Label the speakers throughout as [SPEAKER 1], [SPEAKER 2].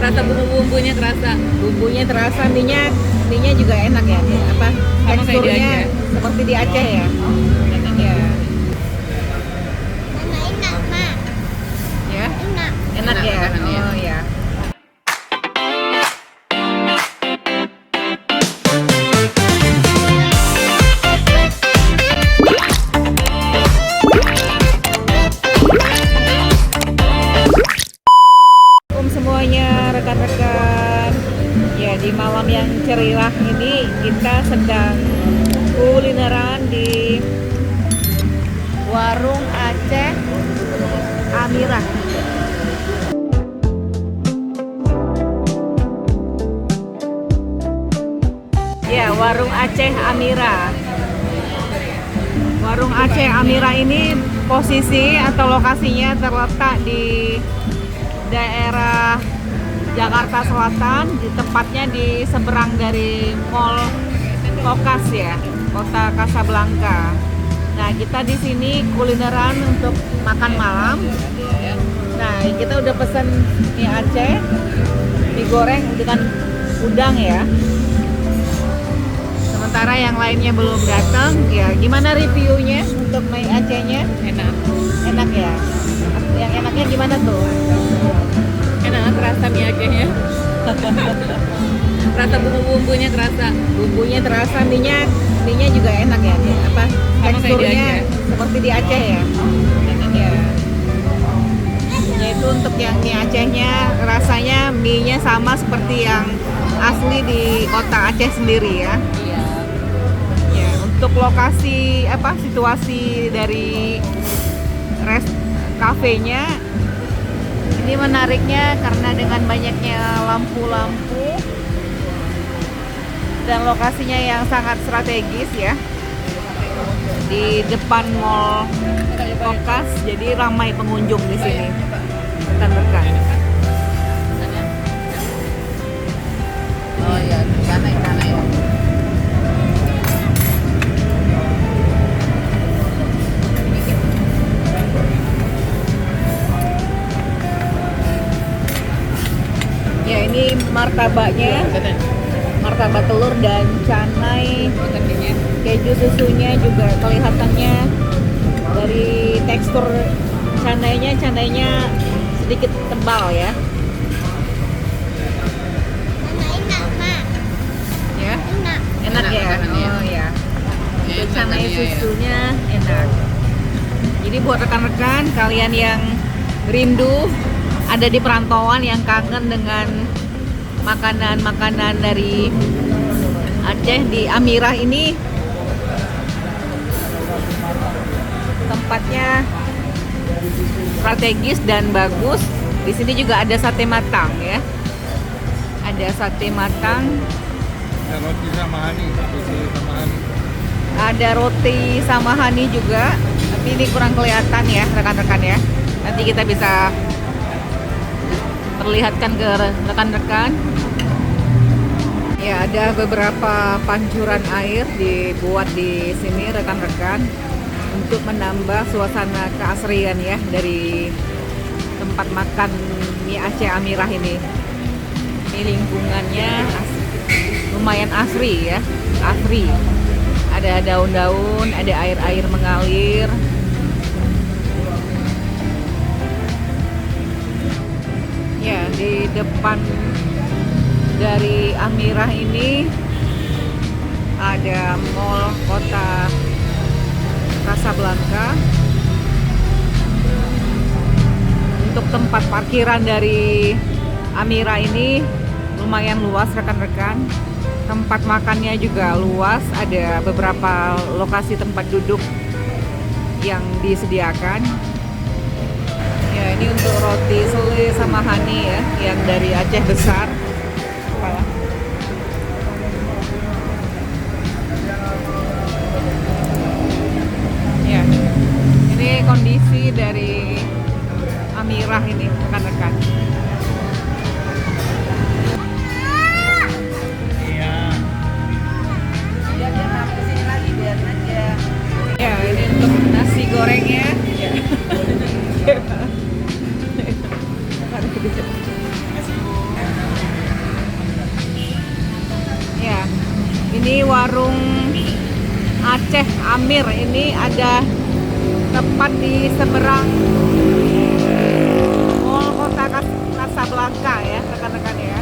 [SPEAKER 1] Rasa bumbu-bumbunya terasa.
[SPEAKER 2] Bumbunya terasa, minyak juga enak ya. Apa
[SPEAKER 1] Sama kayak di
[SPEAKER 2] teksturnya
[SPEAKER 1] Aceh.
[SPEAKER 2] seperti di Aceh ya. Ya,
[SPEAKER 3] Enak, Mak.
[SPEAKER 2] ya.
[SPEAKER 3] Enak.
[SPEAKER 2] Enak ya.
[SPEAKER 1] makanannya.
[SPEAKER 2] Oh ya. Assalamualaikum semuanya rekan-rekan. Ya, di malam yang cerah ini kita sedang kulineran di Warung Aceh Amirah. Ya, Warung Aceh Amirah. Warung Aceh Amirah ini posisi atau lokasinya terletak di daerah Jakarta Selatan, tepatnya di seberang dari Mall Kokas ya, Kota Kasablanka. Nah, kita di sini kulineran untuk makan malam. Nah, kita udah pesen mie Aceh, mie goreng dengan udang ya. Sementara yang lainnya belum datang. Ya, gimana reviewnya untuk mie Acehnya?
[SPEAKER 1] Enak.
[SPEAKER 2] Enak ya. Yang enaknya gimana tuh?
[SPEAKER 1] Enak rasa mie Acehnya. Rasa bumbu-bumbunya terasa.
[SPEAKER 2] Bumbunya terasa, minyak juga enak ya. Apa
[SPEAKER 1] Sama kayak di
[SPEAKER 2] teksturnya
[SPEAKER 1] Aceh.
[SPEAKER 2] seperti di Aceh ya. Ya. Yaitu untuk yang mie Acehnya rasanya mie-nya sama seperti yang asli di kota Aceh sendiri ya.
[SPEAKER 1] Iya.
[SPEAKER 2] Ya, untuk lokasi situasi dari kafenya ini menariknya karena dengan banyaknya lampu-lampu dan lokasinya yang sangat strategis ya di depan Mall Kokas, jadi ramai pengunjung di sini rekan-rekan.
[SPEAKER 1] Oh iya, sana ya.
[SPEAKER 2] Ya, ini martabaknya, martabak telur dan canai, keju susunya juga kelihatannya dari tekstur canainya sedikit tebal ya.
[SPEAKER 3] Enak, Mak.
[SPEAKER 2] Ya,
[SPEAKER 3] Enak.
[SPEAKER 2] enak ya.
[SPEAKER 1] makanannya.
[SPEAKER 2] Oh ya. Untuk
[SPEAKER 1] Enak
[SPEAKER 2] canai
[SPEAKER 1] tadinya ya.
[SPEAKER 2] susunya enak. Jadi buat rekan-rekan kalian yang rindu ada di perantauan yang kangen dengan makanan-makanan dari Aceh, di Amirah ini tempatnya strategis dan bagus. Di sini juga ada sate matang ya. Ada sate matang,
[SPEAKER 4] Ya, roti sama hani,
[SPEAKER 2] ada roti sama hani juga. Tapi ini kurang kelihatan ya rekan-rekan ya. Nanti kita bisa perlihatkan ke rekan-rekan. Ya, ada beberapa pancuran air dibuat di sini rekan-rekan untuk menambah suasana keasrian ya dari tempat makan mie Aceh Amirah ini. Ini lingkungannya lumayan asri ya, asri. Ada daun-daun, ada air-air mengalir. Ya, di depan dari Amirah ini ada Mall Kota Kasablanka. Untuk tempat parkiran dari Amirah ini lumayan luas rekan-rekan. Tempat makannya juga luas, ada beberapa lokasi tempat duduk yang disediakan. Ya, ini untuk roti sele sama hani ya, yang dari Aceh besar. Ya, ini kondisi dari Amirah ini rekan-rekan.
[SPEAKER 4] Iya.
[SPEAKER 2] Biar dia makan kesini lagi biar aja. Ya, ini untuk nasi gorengnya. Ya. Ini warung Aceh Amir. Ini ada tepat di seberang Mall Kota Casablanca ya, rekan-rekan ya.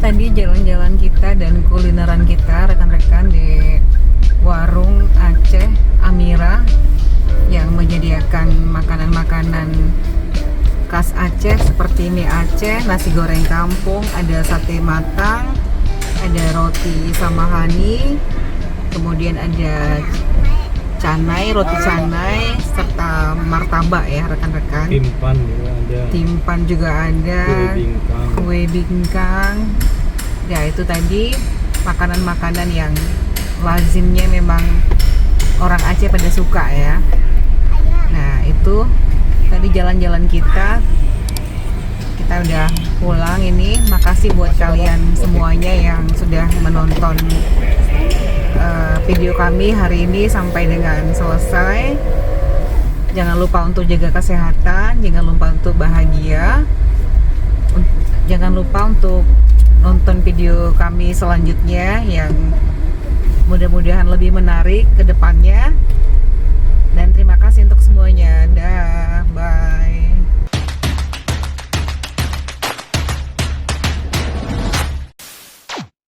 [SPEAKER 2] tadi jalan-jalan kita dan kulineran kita rekan-rekan di warung Aceh Amira yang menyediakan makanan-makanan khas Aceh seperti mie Aceh, nasi goreng kampung, ada sate matang, ada roti samahani, kemudian ada canai, roti canai, serta martabak ya rekan-rekan.
[SPEAKER 4] Timpan juga ada.
[SPEAKER 2] Timpan juga ada,
[SPEAKER 4] Kue bingkang.
[SPEAKER 2] kue bingkang. Ya itu tadi makanan-makanan yang lazimnya memang orang Aceh pada suka ya. Nah itu tadi jalan-jalan kita udah pulang ini. Makasih buat kalian semuanya yang sudah menonton video kami hari ini sampai dengan selesai. Jangan lupa untuk jaga kesehatan, jangan lupa untuk bahagia, jangan lupa untuk nonton video kami selanjutnya yang mudah-mudahan lebih menarik ke depannya. Dan terima kasih untuk semuanya. Dah.